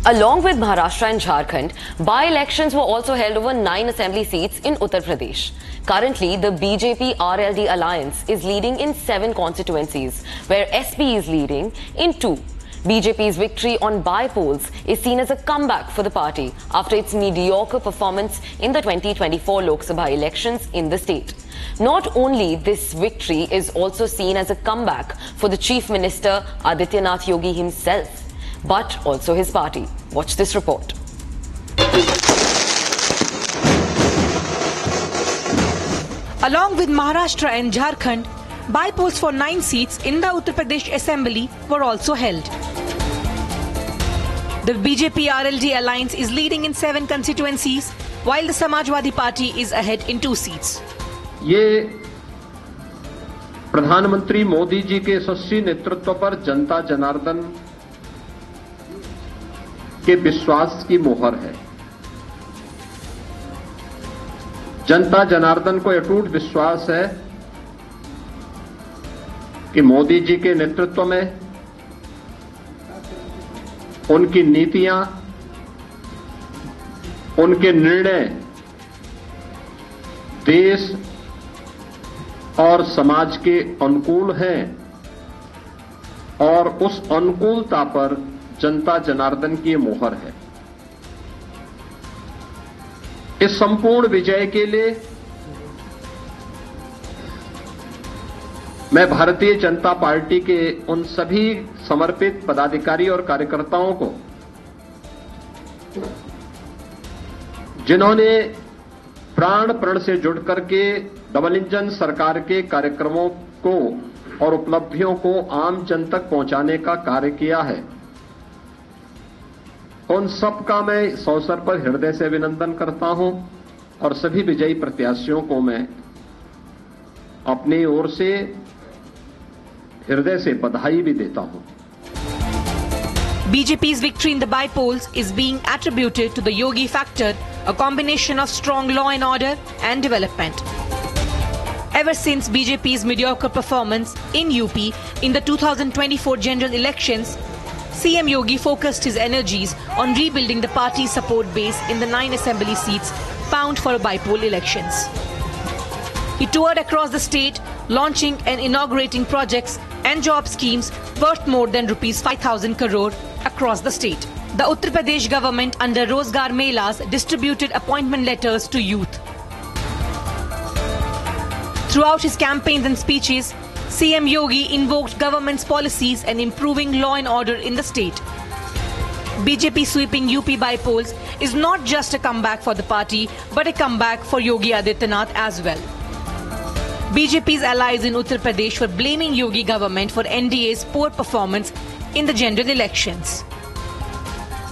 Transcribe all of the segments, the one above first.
Along with Maharashtra and Jharkhand, by-elections were also held over 9 assembly seats in Uttar Pradesh. Currently, the BJP-RLD alliance is leading in 7 constituencies, where SP is leading in 2. BJP's victory on by-polls is seen as a comeback for the party after its mediocre performance in the 2024 Lok Sabha elections in the state. Not only this victory is also seen as a comeback for the Chief Minister Adityanath Yogi himself, but also his party. Watch this report. Along with Maharashtra and Jharkhand, by-polls for 9 seats in the Uttar Pradesh Assembly were also held. The BJP-RLD alliance is leading in 7 constituencies, while the Samajwadi Party is ahead in 2 seats. ये प्रधानमंत्री मोदी जी के यशस्वी नेतृत्व पर जनता जनार्दन के विश्वास की मोहर है। जनता जनार्दन को अटूट विश्वास है कि मोदी जी के नेतृत्व में उनकी नीतियां, उनके निर्णय देश और समाज के अनुकूल हैं और उस अनुकूलता पर जनता जनार्दन की ये मोहर है। इस संपूर्ण विजय के लिए मैं भारतीय जनता पार्टी के उन सभी समर्पित पदाधिकारी और कार्यकर्ताओं को, जिन्होंने प्राण प्रण से जुड़ करके डबल इंजन सरकार के कार्यक्रमों को और उपलब्धियों को आम जन तक पहुंचाने का कार्य किया है, उन सबका मैं इस अवसर पर हृदय से अभिनंदन करता हूं और सभी विजयी प्रत्याशियों को मैं अपनी ओर से हृदय से बधाई भी देता हूं। BJP's victory in the by-polls is being attributed to the Yogi factor, a combination of strong law and order and development. Ever since BJP's mediocre performance in UP in the 2024 general elections, CM Yogi focused his energies on rebuilding the party's support base in the 9 assembly seats found for by-poll elections. He toured across the state, launching and inaugurating projects and job schemes worth more than rupees 5,000 crore across the state. The Uttar Pradesh government under Rozgar Melas distributed appointment letters to youth. Throughout his campaigns and speeches, CM Yogi invoked government's policies and improving law and order in the state. BJP sweeping UP by-polls is not just a comeback for the party, but a comeback for Yogi Adityanath as well. BJP's allies in Uttar Pradesh were blaming Yogi government for NDA's poor performance in the general elections.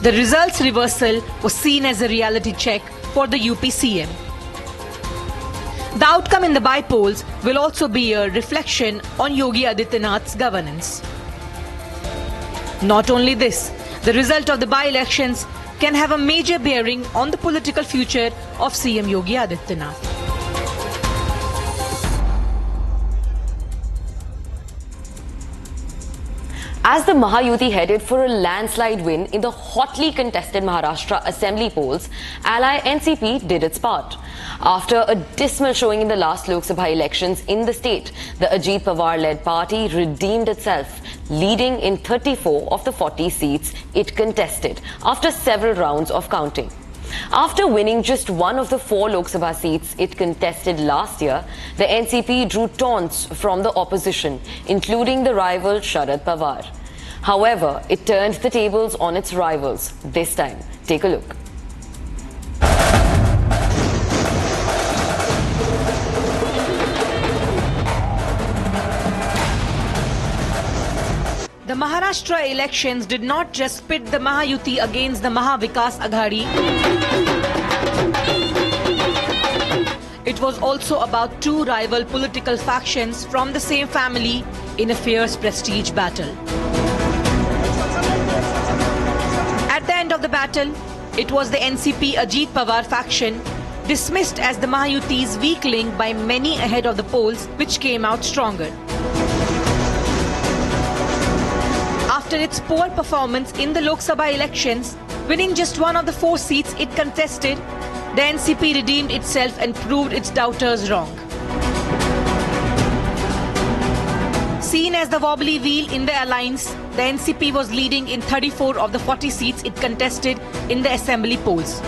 The results reversal was seen as a reality check for the UP CM. The outcome in the by-polls will also be a reflection on Yogi Adityanath's governance. Not only this, the result of the by-elections can have a major bearing on the political future of CM Yogi Adityanath. As the Mahayuti headed for a landslide win in the hotly contested Maharashtra assembly polls, ally NCP did its part. After a dismal showing in the last Lok Sabha elections in the state, the Ajit Pawar-led party redeemed itself, leading in 34 of the 40 seats it contested after several rounds of counting. After winning just one of the 4 Lok Sabha seats it contested last year, the NCP drew taunts from the opposition, including the rival Sharad Pawar. However, it turned the tables on its rivals this time. Take a look. The Maharashtra elections did not just pit the Mahayuti against the Mahavikas Aghadi. It was also about 2 rival political factions from the same family in a fierce prestige battle. At the end of the battle, it was the NCP Ajit Pawar faction, dismissed as the Mahayuti's weak link by many ahead of the polls, which came out stronger. After its poor performance in the Lok Sabha elections, Winning just one of the 4 seats it contested, the NCP redeemed itself and proved its doubters wrong. Seen as the wobbly wheel in the alliance, the NCP was leading in 34 of the 40 seats it contested in the assembly polls.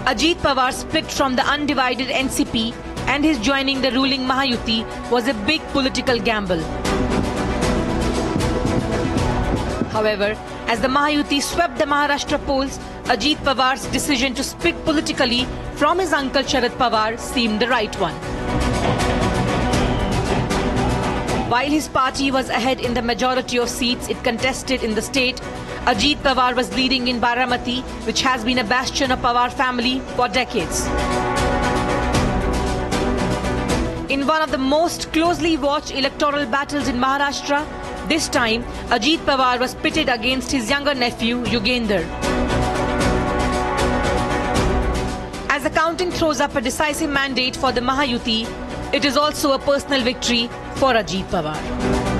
Ajit Pawar split from the undivided NCP and his joining the ruling Mahayuti was a big political gamble. However, as the Mahayuti swept the Maharashtra polls, Ajit Pawar's decision to split politically from his uncle Sharad Pawar seemed the right one. While his party was ahead in the majority of seats it contested in the state, Ajit Pawar was leading in Baramati, which has been a bastion of Pawar family for decades. In one of the most closely watched electoral battles in Maharashtra, this time Ajit Pawar was pitted against his younger nephew Yugender. As the counting throws up a decisive mandate for the Mahayuti, it is also a personal victory for Ajit Pawar.